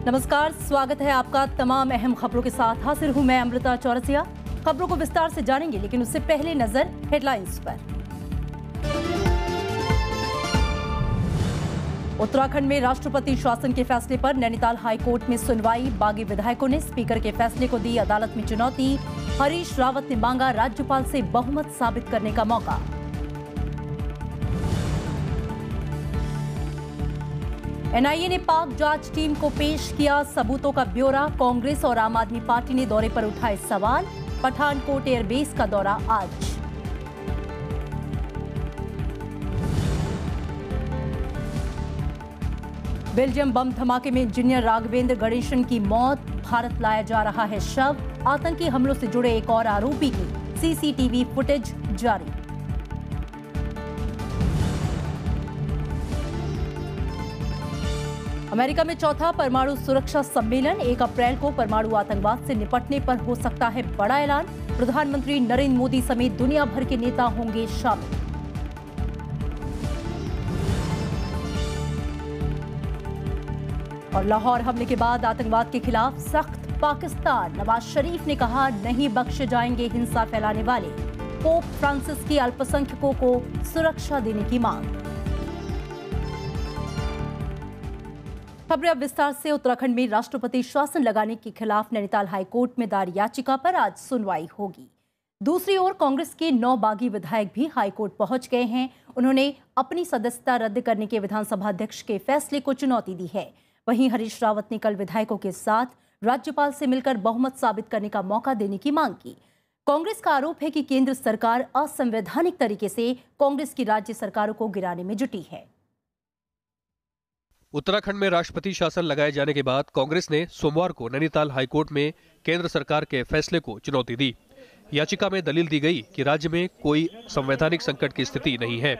नमस्कार, स्वागत है आपका तमाम अहम खबरों के साथ। हाजिर हूं मैं अमृता चौरसिया। खबरों को विस्तार से जानेंगे, लेकिन उससे पहले नजर हेडलाइंस पर। उत्तराखंड में राष्ट्रपति शासन के फैसले पर नैनीताल हाईकोर्ट में सुनवाई। बागी विधायकों ने स्पीकर के फैसले को दी अदालत में चुनौती। हरीश रावत ने मांगा राज्यपाल से बहुमत साबित करने का मौका। एनआईए ने पाक जांच टीम को पेश किया सबूतों का ब्यौरा। कांग्रेस और आम आदमी पार्टी ने दौरे पर उठाए सवाल। पठानकोट एयरबेस का दौरा आज। बेल्जियम बम धमाके में इंजीनियर राघवेंद्र गणेशन की मौत। भारत लाया जा रहा है शव। आतंकी हमलों से जुड़े एक और आरोपी की सीसीटीवी फुटेज जारी। अमेरिका में चौथा परमाणु सुरक्षा सम्मेलन। 1 अप्रैल को परमाणु आतंकवाद से निपटने पर हो सकता है बड़ा ऐलान। प्रधानमंत्री नरेंद्र मोदी समेत दुनिया भर के नेता होंगे शामिल। और लाहौर हमले के बाद आतंकवाद के खिलाफ सख्त पाकिस्तान। नवाज शरीफ ने कहा, नहीं बख्शे जाएंगे हिंसा फैलाने वाले। पोप फ्रांसिस की अल्पसंख्यकों को सुरक्षा देने की मांग। खबरें अब विस्तार से। उत्तराखंड में राष्ट्रपति शासन लगाने के खिलाफ नैनीताल हाईकोर्ट में दायर याचिका पर आज सुनवाई होगी। दूसरी ओर कांग्रेस के 9 बागी विधायक भी हाईकोर्ट पहुंच गए हैं। उन्होंने अपनी सदस्यता रद्द करने के विधानसभा अध्यक्ष के फैसले को चुनौती दी है। वहीं हरीश रावत ने कल विधायकों के साथ राज्यपाल से मिलकर बहुमत साबित करने का मौका देने की मांग की। कांग्रेस का आरोप है कि केंद्र सरकार असंवैधानिक तरीके से कांग्रेस की राज्य सरकारों को गिराने में जुटी है। उत्तराखंड में राष्ट्रपति शासन लगाए जाने के बाद कांग्रेस ने सोमवार को नैनीताल हाईकोर्ट में केंद्र सरकार के फैसले को चुनौती दी। याचिका में दलील दी गई कि राज्य में कोई संवैधानिक संकट की स्थिति नहीं है।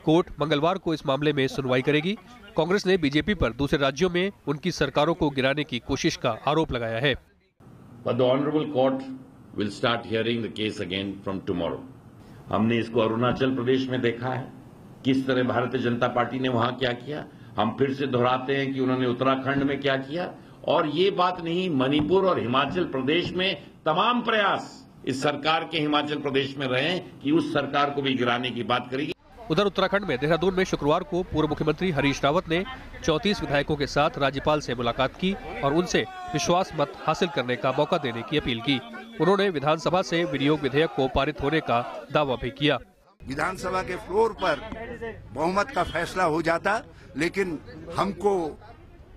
कोर्ट मंगलवार को इस मामले में सुनवाई करेगी। कांग्रेस ने बीजेपी पर दूसरे राज्यों में उनकी सरकारों को गिराने की कोशिश का आरोप लगाया है। But the honorable court will start hearing the case again from tomorrow. हमने इसको अरुणाचल प्रदेश में देखा है, किस तरह भारतीय जनता पार्टी ने वहां क्या किया। हम फिर से दोहराते हैं कि उन्होंने उत्तराखंड में क्या किया। और ये बात नहीं, मणिपुर और हिमाचल प्रदेश में तमाम प्रयास इस सरकार के हिमाचल प्रदेश में रहे कि उस सरकार को भी गिराने की बात करेगी। उधर उत्तराखंड में देहरादून में शुक्रवार को पूर्व मुख्यमंत्री हरीश रावत ने 34 विधायकों के साथ राज्यपाल से मुलाकात की और उनसे विश्वास मत हासिल करने का मौका देने की अपील की। उन्होंने विधानसभा से विनियोग विधेयक को पारित होने का दावा भी किया। विधानसभा के फ्लोर पर बहुमत का फैसला हो जाता, लेकिन हमको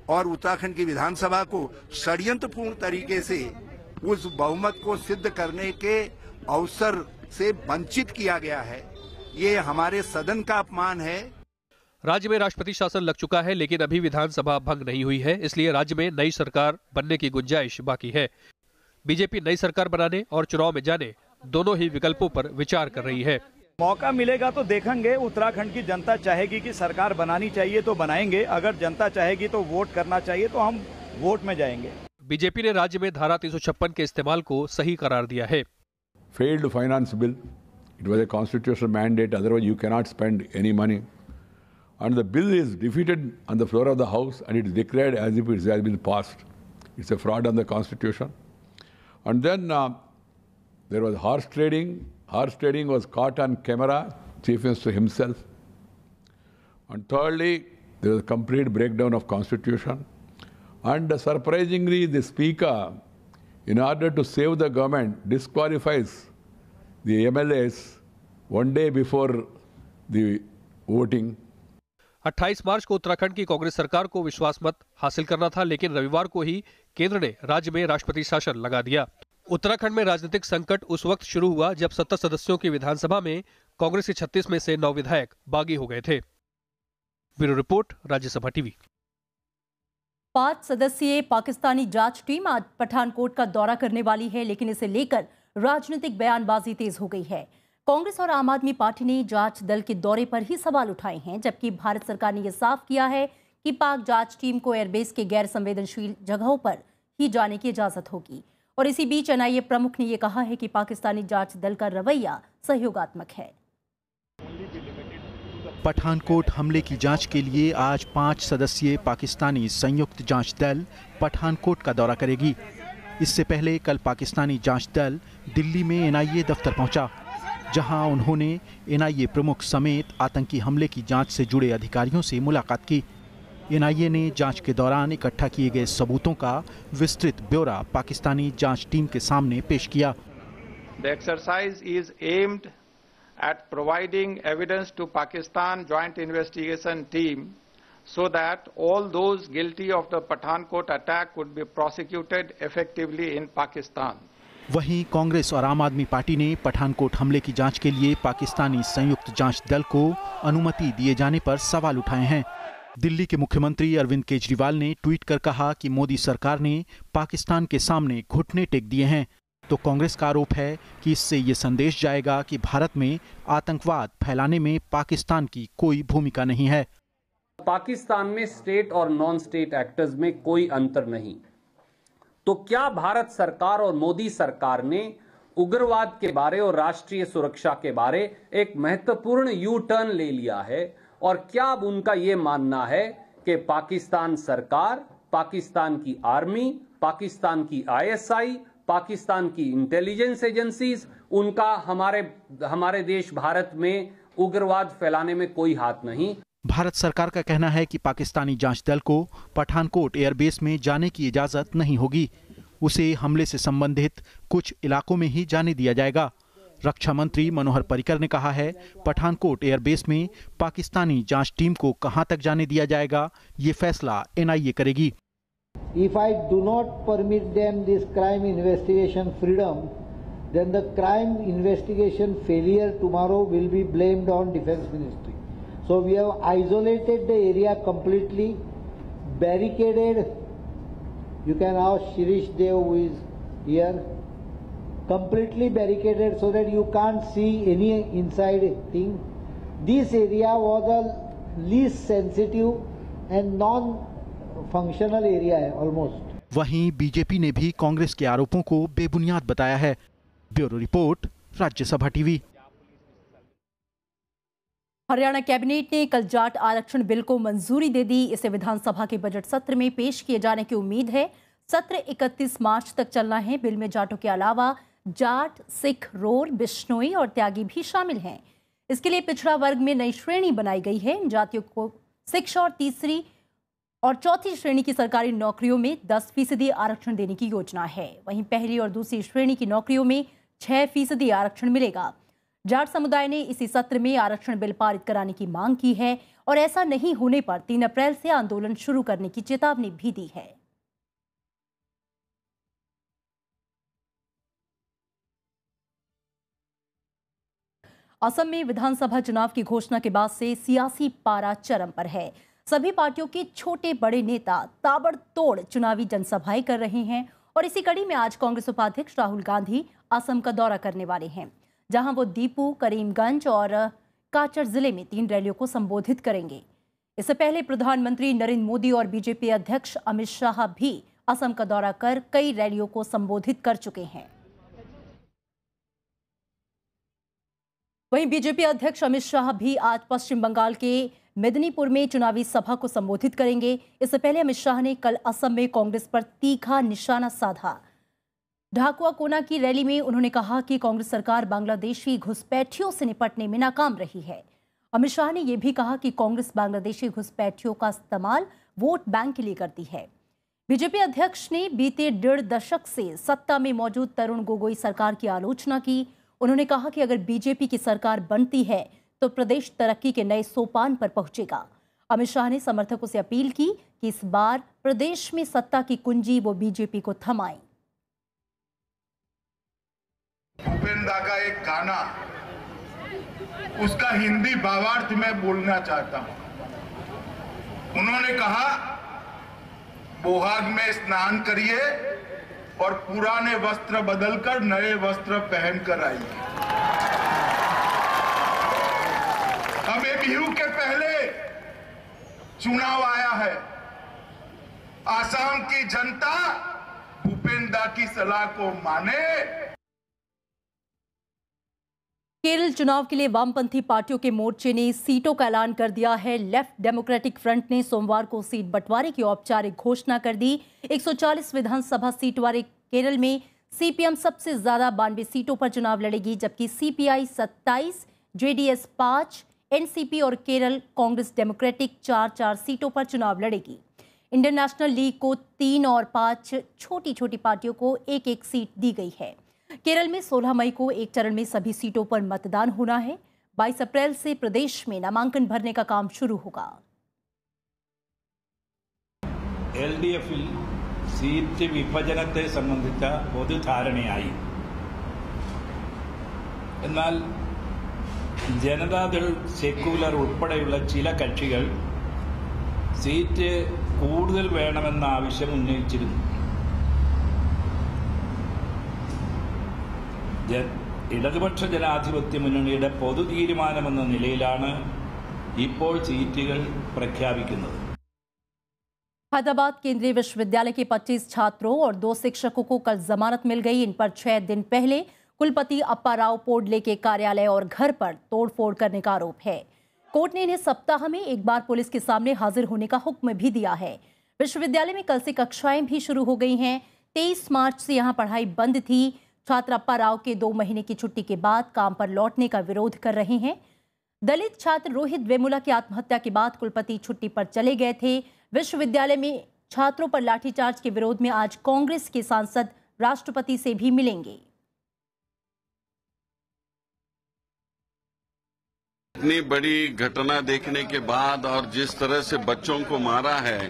और उत्तराखंड की विधानसभा को षड्यंत्रपूर्ण तरीके से उस बहुमत को सिद्ध करने के अवसर से वंचित किया गया है। ये हमारे सदन का अपमान है। राज्य में राष्ट्रपति शासन लग चुका है, लेकिन अभी विधानसभा भंग नहीं हुई है, इसलिए राज्य में नई सरकार बनने की गुंजाइश बाकी है। बीजेपी नई सरकार बनाने और चुनाव में जाने दोनों ही विकल्पों पर विचार कर रही है। मौका मिलेगा तो देखेंगे। उत्तराखंड की जनता चाहेगी कि सरकार बनानी चाहिए तो बनाएंगे, अगर जनता चाहेगी तो वोट करना चाहिए तो हम वोट में जाएंगे। बीजेपी ने राज्य में धारा 356 के इस्तेमाल को सही करार दिया है। Failed finance bill. It was a constitutional mandate. Otherwise, you cannot spend any money. And the bill is defeated on the floor of the House, and it is declared as if it has been passed. It's a fraud on the Constitution. And then there was horse trading. Horse trading was caught on camera, Chief Minister himself. And thirdly, there was a complete breakdown of Constitution. And surprisingly, the Speaker, in order to save the government, disqualifies the MLAs one day before the voting. 28 मार्च को उत्तराखंड की कांग्रेस सरकार को विश्वास मत हासिल करना था, लेकिन रविवार को ही केंद्र ने राज्य में राष्ट्रपति शासन लगा दिया। उत्तराखंड में राजनीतिक संकट उस वक्त शुरू हुआ जब 70 सदस्यों की विधानसभा में कांग्रेस के 36 में से 9 विधायक बागी हो गए थे। Bureau report, Rajya Sabha TV. 5 सदस्यीय पाकिस्तानी जांच टीम आज पठानकोट का दौरा करने वाली है, लेकिन इसे लेकर राजनीतिक बयानबाजी तेज हो गई है। कांग्रेस और आम आदमी पार्टी ने जांच दल के दौरे पर ही सवाल उठाए हैं, जबकि भारत सरकार ने यह साफ किया है कि पाक जांच टीम को एयरबेस के गैर संवेदनशील जगहों पर ही जाने की इजाजत होगी। और इसी बीच एनआईए प्रमुख ने यह कहा है कि पाकिस्तानी जांच दल का रवैया सहयोगात्मक है। पठानकोट हमले की जांच के लिए आज 5 सदस्यीय पाकिस्तानी संयुक्त जांच दल पठानकोट का दौरा करेगी। इससे पहले कल पाकिस्तानी जांच दल दिल्ली में एनआईए दफ्तर पहुंचा, जहां उन्होंने एनआईए प्रमुख समेत आतंकी हमले की जांच से जुड़े अधिकारियों से मुलाकात की। एनआईए ने जांच के दौरान इकट्ठा किए गए सबूतों का विस्तृत ब्यौरा पाकिस्तानी जांच टीम के सामने पेश किया। The exercise is aimed at providing evidence to Pakistan Joint Investigation Team so that all those guilty of the Pathankot attack could be prosecuted effectively in Pakistan. वहीं कांग्रेस और आम आदमी पार्टी ने पठानकोट हमले की जांच के लिए पाकिस्तानी संयुक्त जांच दल को अनुमति दिए जाने पर सवाल उठाए हैं। दिल्ली के मुख्यमंत्री अरविंद केजरीवाल ने ट्वीट कर कहा कि मोदी सरकार ने पाकिस्तान के सामने घुटने टेक दिए हैं, तो कांग्रेस का आरोप है कि इससे ये संदेश जाएगा कि भारत में आतंकवाद फैलाने में पाकिस्तान की कोई भूमिका नहीं है। पाकिस्तान में स्टेट और नॉन स्टेट एक्टर्स में कोई अंतर नहीं। तो क्या भारत सरकार और मोदी सरकार ने उग्रवाद के बारे और राष्ट्रीय सुरक्षा के बारे एक महत्वपूर्ण यू टर्न ले लिया है? और क्या अब उनका यह मानना है कि पाकिस्तान सरकार, पाकिस्तान की आर्मी, पाकिस्तान की आईएसआई, पाकिस्तान की इंटेलिजेंस एजेंसीज, उनका हमारे देश भारत में उग्रवाद फैलाने में कोई हाथ नहीं? भारत सरकार का कहना है कि पाकिस्तानी जांच दल को पठानकोट एयरबेस में जाने की इजाजत नहीं होगी। उसे हमले से संबंधित कुछ इलाकों में ही जाने दिया जाएगा। रक्षा मंत्री मनोहर पर्रिकर ने कहा है, पठानकोट एयरबेस में पाकिस्तानी जांच टीम को कहां तक जाने दिया जाएगा, ये फैसला एनआईए करेगी। If I do not permit them this crime investigation freedom, then the crime investigation failure tomorrow will be blamed on Defense Ministry. So we have isolated the area completely, barricaded. You can ask Shirish Dev who is here. Completely barricaded so that you can't see any inside thing. This area was the least sensitive and non-functional area है almost. वहीं BJP ने भी कांग्रेस के आरोपों को बेबुनियाद बताया है। Bureau report, Rajya Sabha TV. Haryana cabinet ने कल जाट आरक्षण बिल को मंजूरी दे दी। इसे विधानसभा के बजट सत्र में पेश किए जाने की उम्मीद है। सत्र 31 मार्च तक चलना है। बिल में जाटों के अलावा जाट, सिख, रोर, बिश्नोई और त्यागी भी शामिल हैं। इसके लिए पिछड़ा वर्ग में नई श्रेणी बनाई गई है। इन जातियों को शिक्षा और तीसरी और चौथी श्रेणी की सरकारी नौकरियों में 10% आरक्षण देने की योजना है। वहीं पहली और दूसरी श्रेणी की नौकरियों में 6% आरक्षण मिलेगा। जाट समुदाय ने इसी सत्र में आरक्षण बिल पारित कराने की मांग की है और ऐसा नहीं होने पर 3 अप्रैल से आंदोलन शुरू करने की चेतावनी भी दी है। असम में विधानसभा चुनाव की घोषणा के बाद से सियासी पारा चरम पर है। सभी पार्टियों के छोटे बड़े नेता ताबड़तोड़ चुनावी जनसभाएं कर रहे हैं और इसी कड़ी में आज कांग्रेस उपाध्यक्ष राहुल गांधी असम का दौरा करने वाले हैं, जहां वो दीपू, करीमगंज और काचर जिले में 3 रैलियों को संबोधित करेंगे। इससे पहले प्रधानमंत्री नरेंद्र मोदी और बीजेपी अध्यक्ष अमित शाह भी असम का दौरा कर कई रैलियों को संबोधित कर चुके हैं। वहीं बीजेपी अध्यक्ष अमित शाह भी आज पश्चिम बंगाल के मेदिनीपुर में चुनावी सभा को संबोधित करेंगे। इससे पहले अमित शाह ने कल असम में कांग्रेस पर तीखा निशाना साधा। ढाकुआ कोना की रैली में उन्होंने कहा कि कांग्रेस सरकार बांग्लादेशी घुसपैठियों से निपटने में नाकाम रही है। अमित शाह ने यह भी कहा कि कांग्रेस बांग्लादेशी घुसपैठियों का इस्तेमाल वोट बैंक के लिए करती है। बीजेपी अध्यक्ष ने बीते 1.5 दशक से सत्ता में मौजूद तरुण गोगोई सरकार की आलोचना की। उन्होंने कहा कि अगर बीजेपी की सरकार बनती है तो प्रदेश तरक्की के नए सोपान पर पहुंचेगा। अमित शाह ने समर्थकों से अपील की कि इस बार प्रदेश में सत्ता की कुंजी वो बीजेपी को थमाएं। भूपेन दा का एक गाना, उसका हिंदी भावार्थ मैं बोलना चाहता हूं। उन्होंने कहा, बोहाग में स्नान करिए और पुराने वस्त्र बदलकर नए वस्त्र पहनकर आइए। अब बिहू के पहले चुनाव आया है। आसाम की जनता भूपेन दा की सलाह को माने। केरल चुनाव के लिए वामपंथी पार्टियों के मोर्चे ने सीटों का ऐलान कर दिया है। लेफ्ट डेमोक्रेटिक फ्रंट ने सोमवार को सीट बंटवारे की औपचारिक घोषणा कर दी। 140 विधानसभा सीट वाले केरल में सीपीएम सबसे ज्यादा 92 सीटों पर चुनाव लड़ेगी, जबकि सीपीआई 27, जेडीएस 5, एनसीपी और केरल कांग्रेस डेमोक्रेटिक 4-4 सीटों पर चुनाव लड़ेगी। इंडियन नेशनल लीग को 3 और 5 छोटी छोटी पार्टियों को 1-1 सीट दी गई है। केरल में 16 मई को एक चरण में सभी सीटों पर मतदान होना है। 22 अप्रैल से प्रदेश में नामांकन भरने का काम शुरू होगा। എൽഡിഎഫിൽ സീറ്റ് വിഭജനത്തെ സംബന്ധിച്ച പൊതുധാരണയായി. എന്നാൽ ജനതാദൾ, സെക്യുലർ ഉൾപ്പെടെയുള്ള ചില കക്ഷികൾ സീറ്റ് കൂടുതൽ വേണമെന്ന ആവശ്യം ഉന്നയിച്ചിരുന്നു. ഇടതുപക്ഷ ജനാധിപത്യ മുന്നണിയുടെ പൊതു തീരുമാനമെന്ന നിലയിലാണ് ഇപ്പോൾ സീറ്റുകൾ പ്രഖ്യാപിക്കുന്നത്. हैदराबाद केंद्रीय विश्वविद्यालय के 25 छात्रों और 2 शिक्षकों को कल जमानत मिल गई। इन पर 6 दिन पहले कुलपति अप्पा राव पोडले के कार्यालय और घर पर तोड़फोड़ करने का आरोप है। कोर्ट ने इन्हें सप्ताह में एक बार पुलिस के सामने हाजिर होने का हुक्म भी दिया है। विश्वविद्यालय में कल से कक्षाएं भी शुरू हो गई हैं। 23 मार्च से यहां पढ़ाई बंद थी। छात्र अप्पा राव के 2 महीने की छुट्टी के बाद काम पर लौटने का विरोध कर रहे हैं। दलित छात्र रोहित वेमुला की आत्महत्या के बाद कुलपति छुट्टी पर चले गए थे। विश्वविद्यालय में छात्रों पर लाठीचार्ज के विरोध में आज कांग्रेस के सांसद राष्ट्रपति से भी मिलेंगे। इतनी बड़ी घटना देखने के बाद और जिस तरह से बच्चों को मारा है,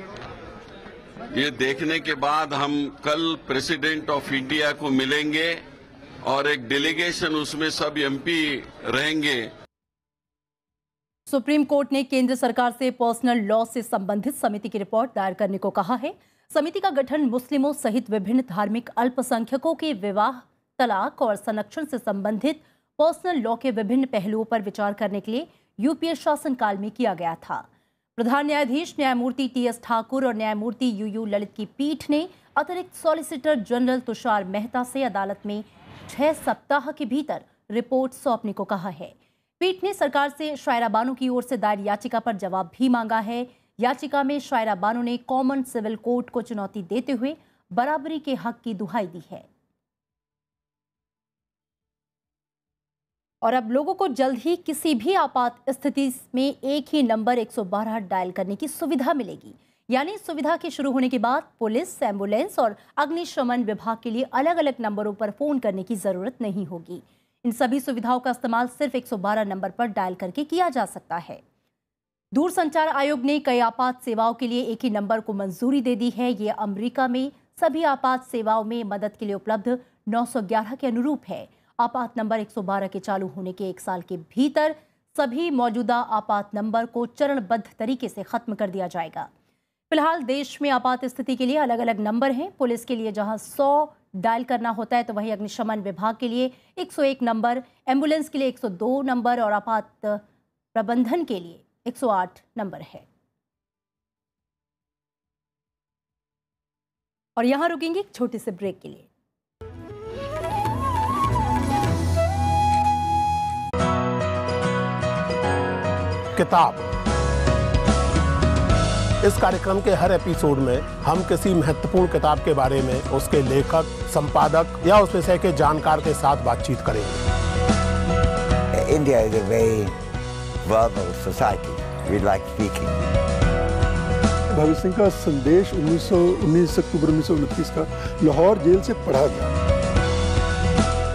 ये देखने के बाद हम कल प्रेसिडेंट ऑफ इंडिया को मिलेंगे और एक डेलीगेशन उसमें सब एमपी रहेंगे। सुप्रीम कोर्ट ने केंद्र सरकार से पर्सनल लॉ से संबंधित समिति की रिपोर्ट दायर करने को कहा है। समिति का गठन मुस्लिमों सहित विभिन्न धार्मिक अल्पसंख्यकों के विवाह, तलाक और संरक्षण से संबंधित पर्सनल लॉ के विभिन्न पहलुओं पर विचार करने के लिए यूपीए शासनकाल में किया गया था। प्रधान न्यायाधीश न्यायमूर्ति टीएस ठाकुर और न्यायमूर्ति यूयू ललित की पीठ ने अतिरिक्त सॉलिसिटर जनरल तुषार मेहता से अदालत में 6 सप्ताह के भीतर रिपोर्ट सौंपने को कहा है। पीठ ने सरकार से शायरा बानो की ओर से दायर याचिका पर जवाब भी मांगा है। याचिका में शायरा बानो ने कॉमन सिविल कोड को चुनौती देते हुए बराबरी के हक की दुहाई दी है। और अब लोगों को जल्द ही किसी भी आपात स्थिति में एक ही नंबर 112 डायल करने की सुविधा मिलेगी। यानी सुविधा के शुरू होने के बाद पुलिस, एम्बुलेंस और अग्निशमन विभाग के लिए अलग अलग नंबरों पर फोन करने की जरूरत नहीं होगी। इन सभी सुविधाओं का इस्तेमाल सिर्फ 112 नंबर पर डायल करके किया जा सकता है। दूरसंचार आयोग ने कई आपात सेवाओं के लिए एक ही नंबर को मंजूरी दे दी है। ये अमेरिका में सभी आपात सेवाओं में मदद के लिए उपलब्ध 911 के अनुरूप है। आपात नंबर 112 के चालू होने के 1 साल के भीतर सभी मौजूदा आपात नंबर को चरणबद्ध तरीके से खत्म कर दिया जाएगा। फिलहाल देश में आपात स्थिति के लिए अलग अलग नंबर हैं। पुलिस के लिए जहां 100 डायल करना होता है, तो वहीं अग्निशमन विभाग के लिए 101 नंबर, एम्बुलेंस के लिए 102 नंबर और आपात प्रबंधन के लिए 108 नंबर है। और यहां रुकेंगे एक छोटे से ब्रेक के लिए। किताब। इस कार्यक्रम के हर एपिसोड में हम किसी महत्वपूर्ण किताब के बारे में उसके लेखक, संपादक या उस विषय के जानकार के साथ बातचीत करेंगे। India is a very verbal society. We like speaking. Bhagat Singh का संदेश 19 अक्टूबर 1929 का लाहौर जेल से पढ़ा गया।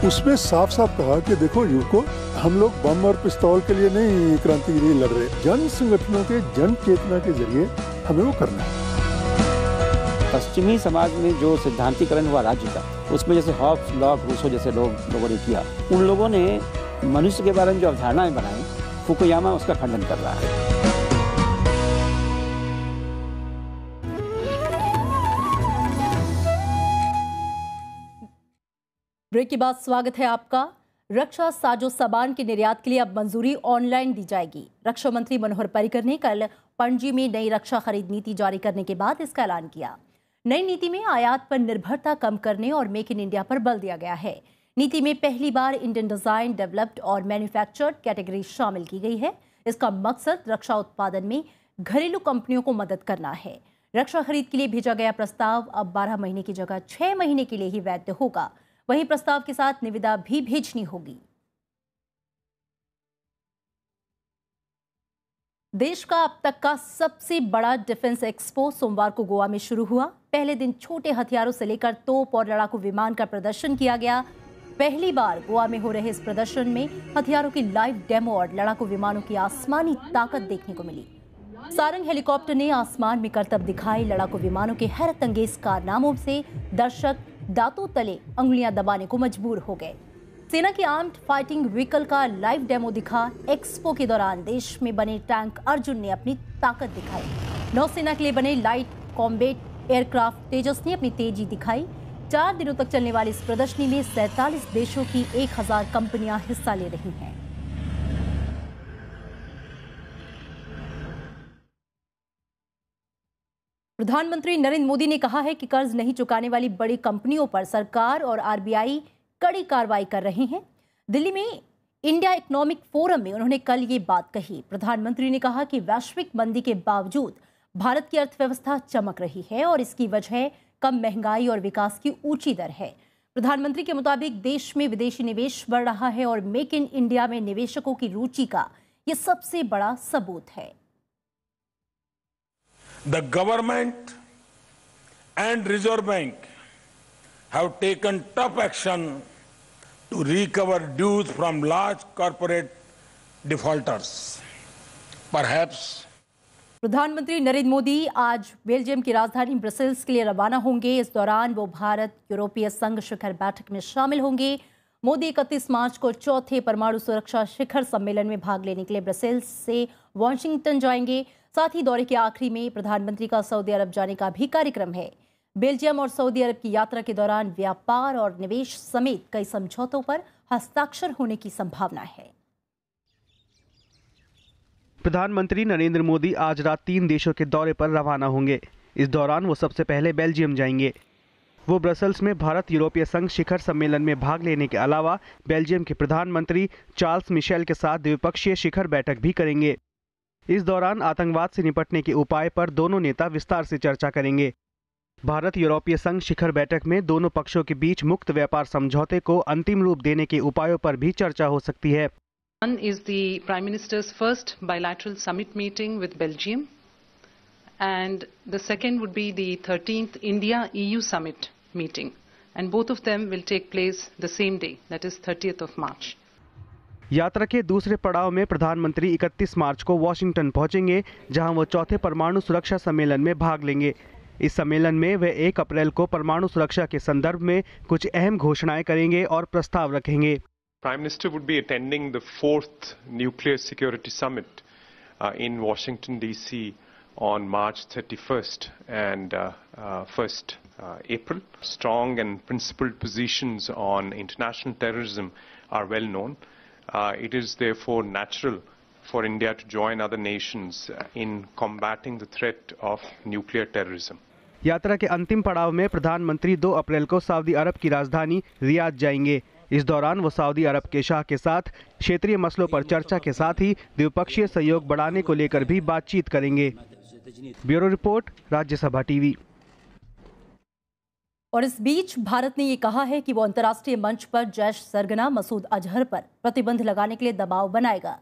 उसमें साफ साफ कहा कि देखो युवकों, हम लोग बम और पिस्तौल के लिए नहीं क्रांति के लिए लड़ रहे, जन संगठनों के जन चेतना के जरिए हमें वो करना है। पश्चिमी समाज में जो सिद्धांतीकरण हुआ राज्य का, उसमें जैसे हॉब्स, लॉक, रूसो जैसे लोगों ने किया, उन लोगों ने मनुष्य के बारे में जो अवधारणाएं बनाई, फुकुयामा उसका खंडन कर रहा है। ब्रेक के बाद स्वागत है आपका। रक्षा साजो सामान के निर्यात के लिए अब मंजूरी ऑनलाइन दी जाएगी। रक्षा मंत्री मनोहर पर्रिकर ने कल पणजी में नई रक्षा खरीद नीति जारी करने के बाद इसका ऐलान किया। नई नीति में आयात पर निर्भरता कम करने और मेक इन इंडिया पर बल दिया गया है। नीति में पहली बार इंडियन डिजाइन, डेवलप्ड और मैन्युफैक्चर्ड कैटेगरी शामिल की गई है। इसका मकसद रक्षा उत्पादन में घरेलू कंपनियों को मदद करना है। रक्षा खरीद के लिए भेजा गया प्रस्ताव अब 12 महीने की जगह 6 महीने के लिए ही वैध होगा। वहीं प्रस्ताव के साथ निविदा भी भेजनी होगी। देश का अब तक का सबसे बड़ा डिफेंस एक्सपो सोमवार को गोवा में शुरू हुआ। पहले दिन छोटे हथियारों से लेकर तोप और लड़ाकू विमान का प्रदर्शन किया गया। पहली बार गोवा में हो रहे इस प्रदर्शन में हथियारों की लाइव डेमो और लड़ाकू विमानों की आसमानी ताकत देखने को मिली। सारंग हेलीकॉप्टर ने आसमान में करतब दिखाई। लड़ाकू विमानों के हैरत अंगेज कारनामों से दर्शक दांतों तले उंगलियां दबाने को मजबूर हो गए। सेना की आर्म्ड फाइटिंग व्हीकल का लाइव डेमो दिखा। एक्सपो के दौरान देश में बने टैंक अर्जुन ने अपनी ताकत दिखाई। नौसेना के लिए बने लाइट कॉम्बैट एयरक्राफ्ट तेजस ने अपनी तेजी दिखाई। 4 दिनों तक चलने वाली इस प्रदर्शनी में 47 देशों की 1000 कंपनियां हिस्सा ले रही हैं। प्रधानमंत्री नरेंद्र मोदी ने कहा है कि कर्ज नहीं चुकाने वाली बड़ी कंपनियों पर सरकार और आरबीआई कड़ी कार्रवाई कर रहे हैं। दिल्ली में इंडिया इकोनॉमिक फोरम में उन्होंने कल ये बात कही। प्रधानमंत्री ने कहा कि वैश्विक मंदी के बावजूद भारत की अर्थव्यवस्था चमक रही है और इसकी वजह कम महंगाई और विकास की ऊंची दर है। प्रधानमंत्री के मुताबिक देश में विदेशी निवेश बढ़ रहा है और मेक इन इंडिया में निवेशकों की रुचि का ये सबसे बड़ा सबूत है। The government and Reserve Bank have taken tough action to recover dues from large corporate defaulters. Perhaps प्रधानमंत्री नरेंद्र मोदी आज बेल्जियम की राजधानी ब्रसेल्स के लिए रवाना होंगे। इस दौरान वो भारत यूरोपीय संघ शिखर बैठक में शामिल होंगे। मोदी 31 मार्च को चौथे परमाणु सुरक्षा शिखर सम्मेलन में भाग लेने के लिए ब्रसेल्स से वॉशिंगटन जाएंगे। साथ ही दौरे के आखिरी में प्रधानमंत्री का सऊदी अरब जाने का भी कार्यक्रम है। बेल्जियम और सऊदी अरब की यात्रा के दौरान व्यापार और निवेश समेत कई समझौतों पर हस्ताक्षर होने की संभावना है। प्रधानमंत्री नरेंद्र मोदी आज रात 3 देशों के दौरे पर रवाना होंगे। इस दौरान वो सबसे पहले बेल्जियम जाएंगे। वो ब्रसेल्स में भारत यूरोपीय संघ शिखर सम्मेलन में भाग लेने के अलावा बेल्जियम के प्रधानमंत्री चार्ल्स मिशेल के साथ द्विपक्षीय शिखर बैठक भी करेंगे। इस दौरान आतंकवाद से निपटने के उपाय पर दोनों नेता विस्तार से चर्चा करेंगे। भारत यूरोपीय संघ शिखर बैठक में दोनों पक्षों के बीच मुक्त व्यापार समझौते को अंतिम रूप देने के उपायों पर भी चर्चा हो सकती है। One is the Prime Minister's first bilateral summit meeting with Belgium, and the second would be the 13th India-EU summit meeting, and both of them will take place the same day, that is 30th of March. यात्रा के दूसरे पड़ाव में प्रधानमंत्री 31 मार्च को Washington पहुंचेंगे, जहां वो चौथे परमाणु सुरक्षा सम्मेलन में भाग लेंगे। इस सम्मेलन में वे 1 अप्रैल को परमाणु सुरक्षा के संदर्भ में कुछ अहम घोषणाएं करेंगे और प्रस्ताव रखेंगे। Prime Minister would be attending the 4th Nuclear Security Summit in Washington, D.C. on March 31st and 1st April. Strong and principled positions on international terrorism are well known. It is therefore natural for India to join other nations in combating the threat of nuclear terrorism. यात्रा के अंतिम पड़ाव में प्रधानमंत्री 2 अप्रैल को Saudi अरब की राजधानी Riyadh जाएंगे। इस दौरान वो सऊदी अरब के शाह के साथ क्षेत्रीय मसलों पर चर्चा के साथ ही द्विपक्षीय सहयोग बढ़ाने को लेकर भी बातचीत करेंगे। Bureau report, Rajya Sabha TV. और इस बीच भारत ने ये कहा है कि वो अंतर्राष्ट्रीय मंच पर जैश सरगना मसूद अजहर पर प्रतिबंध लगाने के लिए दबाव बनाएगा।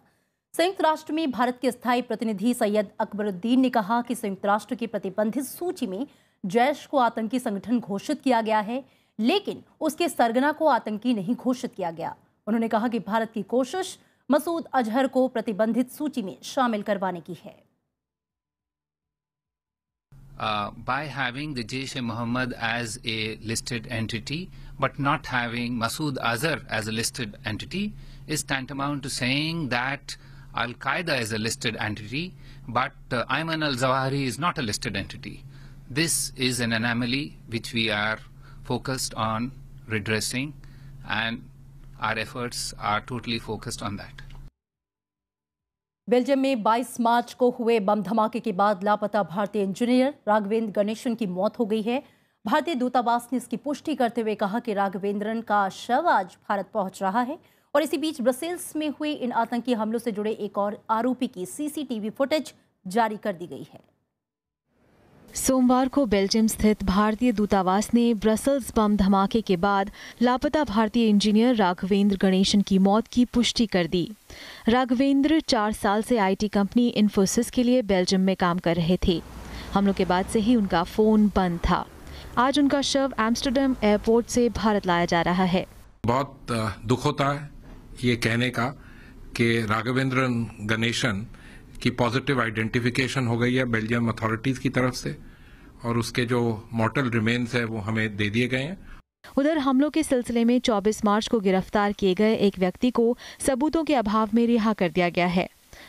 संयुक्त राष्ट्र में भारत के स्थायी प्रतिनिधि सैयद अकबरुद्दीन ने कहा कि संयुक्त राष्ट्र की प्रतिबंधित सूची में जैश को आतंकी संगठन घोषित किया गया है, लेकिन उसके सरगना को आतंकी नहीं घोषित किया गया। उन्होंने कहा कि भारत की कोशिश मसूद अजहर को प्रतिबंधित सूची में शामिल करवाने की है। By having the Jaish-e-Mohammed as a listed entity, but not having Masood Azhar as a listed entity, is tantamount to saying that Al-Qaeda is a listed entity, but Ayman al-Zawahiri is not a listed entity. This is an anomaly which we are focused on redressing, and our efforts are totally focused on that. Belgium में 22 मार्च को हुए बम धमाके के बाद लापता भारतीय engineer Raghavendra Ganesan की मौत हो गई है। भारतीय दूतावास ने इसकी पुष्टि करते हुए कहा कि राघवेंद्रन का शव आज भारत पहुंच रहा है और इसी बीच ब्रसेल्स में हुए इन आतंकी हमलों से जुड़े एक और आरोपी की सीसीटीवी फुटेज जारी कर दी गई है। सोमवार को बेल्जियम स्थित भारतीय दूतावास ने ब्रसेल्स बम धमाके के बाद लापता भारतीय इंजीनियर राघवेंद्र गणेशन की मौत की पुष्टि कर दी। राघवेंद्र 4 साल से आईटी कंपनी इन्फोसिस के लिए बेल्जियम में काम कर रहे थे। हमलों के बाद से ही उनका फोन बंद था। आज उनका शव एम्स्टर्डम एयरपोर्ट से भारत लाया जा रहा है। बहुत दुख होता है ये कहने का कि राघवेंद्रन गणेशन की पॉजिटिव आइडेंटिफिकेशन हो गई है बेल्जियम अथॉरिटीज की तरफ से और उसके जो मॉर्टल रिमेन्स है वो हमें दे दिए गए हैं। उधर हमलों के सिलसिले में 24 मार्च को गिरफ्तार किए गए एक व्यक्ति को सबूतों के अभाव में रिहा कर दिया गया है।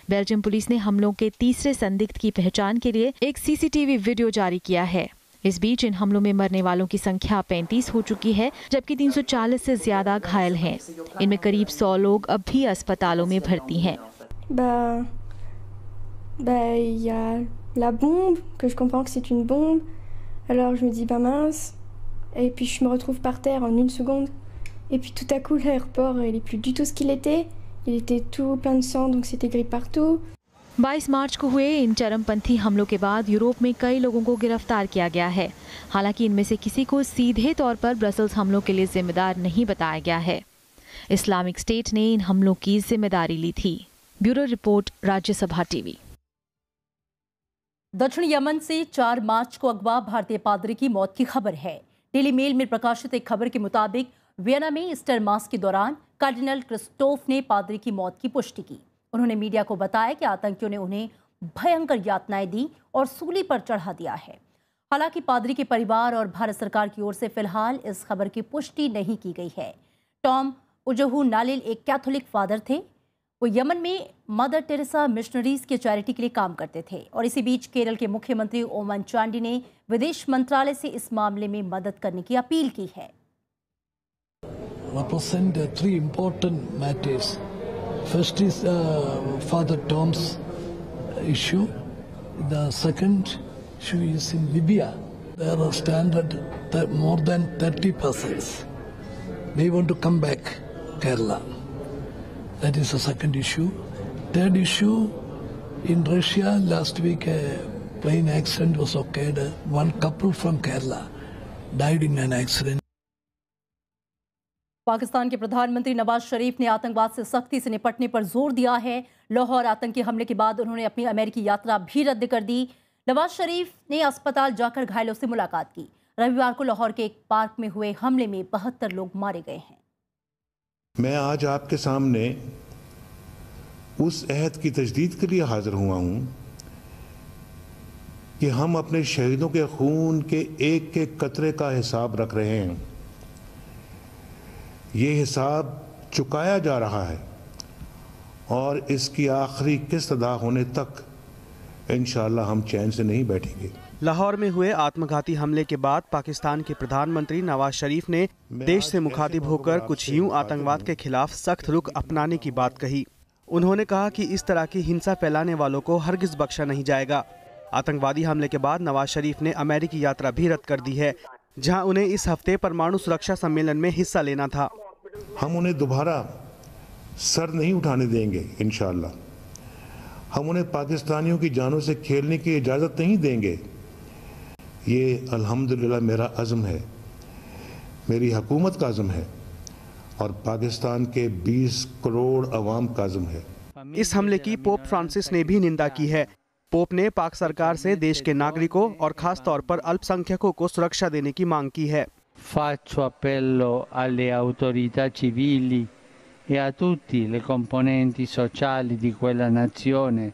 बेल्जियम पुलिस ने हमलों के तीसरे संदिग्ध की पहचान के लिए एक सीसीटीवी वीडियो जारी किया है। इस बीच इन हमलों में मरने वालों की संख्या 35 हो चुकी है, जबकि 340 से ज्यादा घायल हैं। इनमें करीब 100 लोग अब भी अस्पतालों में भर्ती हैं। Il y a la bombe, que je comprends que c'est une bombe. Alors je me dis, bah mince. Et puis je me retrouve par terre en une seconde. Et puis tout à coup, l'aéroport, il est plus du tout ce qu'il était. Il était tout plein de sang, donc c'était gris partout. 22 मार्च को हुए इन चरमपंथी हमलों के बाद Europe में कई लोगों को गिरफ्तार किया गया है। हालांकि इनमें से किसी को सीधे तौर पर ब्रसेल्स हमलों के लिए जिम्मेदार नहीं बताया गया है। इस्लामिक स्टेट ने इन हमलों की जिम्मेदारी ली थी। Bureau report, Rajya Sabha TV. दक्षिण यमन से 4 मार्च को अगवा भारतीय पादरी की मौत की खबर है। डेली मेल में प्रकाशित एक खबर के मुताबिक वियना में ईस्टर मास के दौरान कार्डिनल क्रिस्टोफ ने पादरी की मौत की पुष्टि की। उन्होंने मीडिया को बताया कि आतंकियों ने उन्हें भयंकर यातनाएं दी और सूली पर चढ़ा दिया है। हालांकि पादरी के परिवार और भारत सरकार की ओर से फिलहाल इस खबर की पुष्टि नहीं की गई है। टॉम उजहू नालिल एक कैथोलिक फादर थे। वो यमन में मदर टेरेसा मिशनरीज के चैरिटी के लिए काम करते थे और इसी बीच केरल के मुख्यमंत्री ओमन चांडी ने विदेश मंत्रालय से इस मामले में मदद करने की अपील की है। Represent 3 important matters. First is Father Tom's issue. The second issue is in Libya. There are standard more than 30 persons. They want to come back Kerala. That is the second issue. Third issue, in Russia last week a plane accident was occurred. One couple from Kerala died in an accident. Pakistan के प्रधानमंत्री नवाज शरीफ ने आतंकवाद से सख्ती से निपटने पर जोर दिया है। लाहौर आतंकी हमले के बाद उन्होंने अपनी अमेरिकी यात्रा भी रद्द कर दी। नवाज शरीफ ने अस्पताल जाकर घायलों से मुलाकात की। रविवार को लाहौर के एक पार्क में हुए हमले में 72 लोग मारे गए हैं। मैं आज आपके सामने उस अहद की तजदीद के लिए हाजिर हुआ हूं कि हम अपने शहीदों के खून के एक एक कतरे का हिसाब रख रहे हैं। ये हिसाब चुकाया जा रहा है और इसकी आखिरी किस्त अदा होने तक इंशाअल्लाह हम चैन से नहीं बैठेंगे। लाहौर में हुए आत्मघाती हमले के बाद पाकिस्तान के प्रधानमंत्री नवाज शरीफ ने देश से मुखातिब होकर कुछ यूं आतंकवाद के खिलाफ सख्त रुख अपनाने की बात कही। उन्होंने कहा कि इस तरह की हिंसा फैलाने वालों को हरगिज बख्शा नहीं जाएगा। आतंकवादी हमले के बाद नवाज शरीफ ने अमेरिकी यात्रा भी रद्द कर दी है, जहां उन्हें इस हफ्ते परमाणु सुरक्षा सम्मेलन में हिस्सा लेना था। हम उन्हें दोबारा सर नहीं उठाने देंगे इंशाअल्लाह। हम उन्हें पाकिस्तानियों की जानों से खेलने की इजाज़त नहीं देंगे। ये अल्हम्दुलिल्लाह मेरा अज़्म है, मेरी हुकूमत का अज़्म है और पाकिस्तान के 20 करोड़ अवाम का अज़्म है। इस हमले की पोप फ्रांसिस ने भी निंदा की है। पोप ने पाक सरकार से देश के नागरिकों और खास तौर पर अल्पसंख्यकों को सुरक्षा देने की मांग की है। Faccio appello alle autorità civili e a tutti le componenti sociali di quella nazione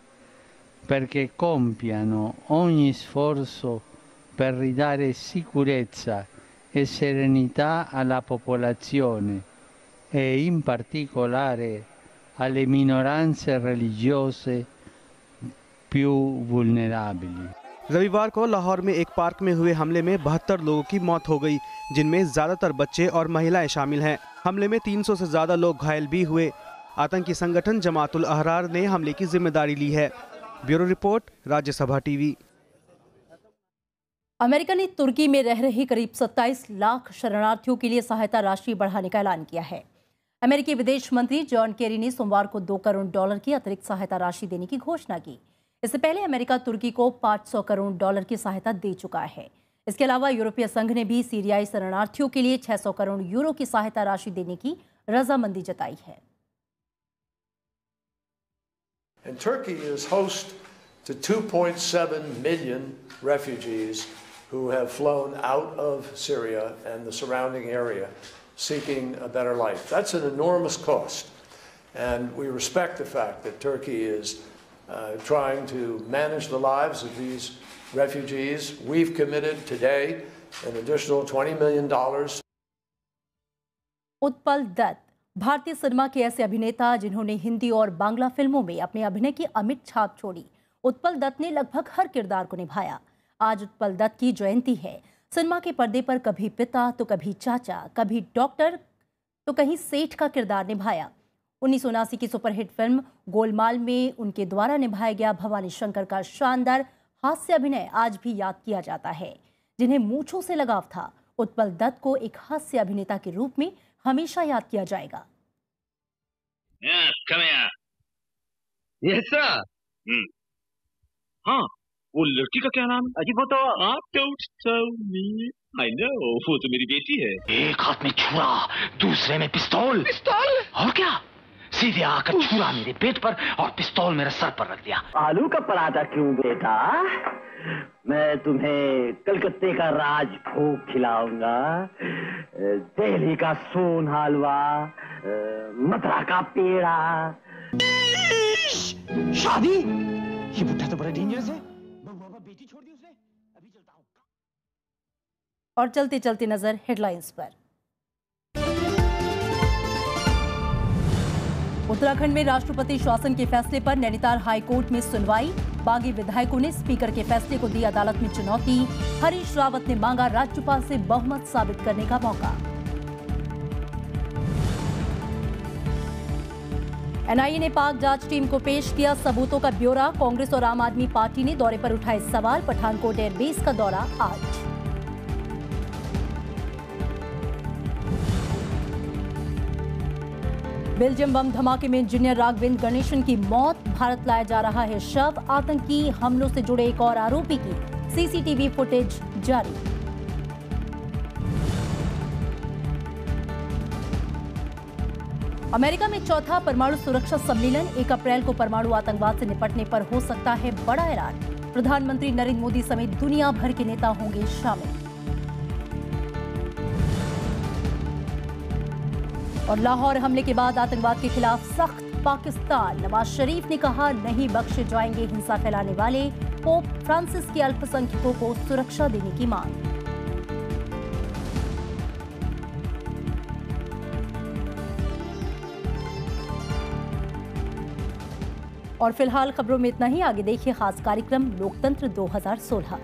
perché compiano ogni sforzo per ridare sicurezza e serenità alla popolazione e in particolare alle minoranze religiose più vulnerabili। रविवार को लाहौर में एक park में हुए हमले में 72 लोगों की मौत हो गई, जिनमें ज्यादातर बच्चे और महिलाएं शामिल हैं। हमले में 300 से ज्यादा लोग घायल भी हुए। आतंकी संगठन जमातुल अहरार ने हमले की जिम्मेदारी ली है। Bureau report, Rajya Sabha TV. America ने तुर्की में रह रहे करीब 27 लाख शरणार्थियों के लिए सहायता राशि बढ़ाने का ऐलान किया है। अमेरिकी विदेश मंत्री जॉन केरी ने सोमवार को $2 करोड़ की अतिरिक्त सहायता राशि देने की घोषणा की। इससे पहले अमेरिका तुर्की को $500 करोड़ की सहायता दे चुका है। इसके अलावा यूरोपीय संघ ने भी सीरियाई शरणार्थियों के लिए 600 करोड़ यूरो की सहायता राशि देने की रजामंदी जताई है। And Turkey is host to 2.7 million refugees who have flown out of Syria and the surrounding area seeking a better life. That's an enormous cost, and we respect the fact that Turkey is trying to manage the lives of these refugees. We've committed today an additional $20 million. Utpal Dutt भारतीय cinema के ऐसे अभिनेता जिन्होंने हिंदी और बांग्ला फिल्मों में अपने अभिनय की अमिट छाप छोड़ी। उत्पल दत्त ने लगभग हर किरदार को निभाया। आज उत्पल दत्त की जयंती है। सिनेमा के पर्दे पर कभी पिता तो कभी चाचा, कभी डॉक्टर तो कहीं सेठ का किरदार निभाया। 1979 की सुपरहिट फिल्म गोलमाल में उनके द्वारा निभाया गया भवानी शंकर का शानदार हास्य अभिनय आज भी याद किया जाता है। जिन्हें मूंछों से लगाव था, उत्पल दत्त को एक हास्य अभिनेता के रूप में हमेशा याद किया जाएगा। हाँ, वो लड़की का क्या नाम है? अजी वो तो don't tell me. I know, वो तो मेरी बेटी है। एक हाथ में छुरा, दूसरे में पिस्तौल। पिस्तौल? और क्या? सीधे आकर छुरा मेरे पेट पर और पिस्तौल मेरे सर पर रख दिया। आलू का पराठा क्यों बेटा? मैं तुम्हें कलकत्ते का राज भोग खिलाऊंगा, दिल्ली का सोन हलवा, मथुरा का पेड़ा। शादी? ये बुढ़ा तो बड़ा डेंजरस है। बेटी छोड़ दी उसने। अभी चलता हूँ। और चलते चलते नजर हेडलाइंस पर। उत्तराखंड में राष्ट्रपति शासन के फैसले पर नैनीताल हाईकोर्ट में सुनवाई। बागी विधायकों ने स्पीकर के फैसले को दी अदालत में चुनौती। हरीश रावत ने मांगा राज्यपाल से बहुमत साबित करने का मौका। एनआईए ने पाक जांच टीम को पेश किया सबूतों का ब्यौरा। कांग्रेस और आम आदमी पार्टी ने दौरे पर उठाए सवाल। पठानकोट एयरबेस का दौरा आज। बेल्जियम बम धमाके में इंजीनियर राघवेंद्र गणेशन की मौत। भारत लाया जा रहा है शव। आतंकी हमलों से जुड़े एक और आरोपी की सीसीटीवी फुटेज जारी। अमेरिका में चौथा परमाणु सुरक्षा सम्मेलन 1 अप्रैल को परमाणु आतंकवाद से निपटने पर हो सकता है बड़ा ऐलान। प्रधानमंत्री नरेंद्र मोदी समेत दुनिया भर के नेता होंगे शामिल। और लाहौर हमले के बाद आतंकवाद के खिलाफ सख्त पाकिस्तान। नवाज शरीफ ने कहा नहीं बख्शे जाएंगे हिंसा फैलाने वाले। पोप फ्रांसिस के अल्पसंख्यकों को सुरक्षा देने की मांग। और फिलहाल खबरों में इतना ही। आगे देखिए खास कार्यक्रम लोकतंत्र 2016।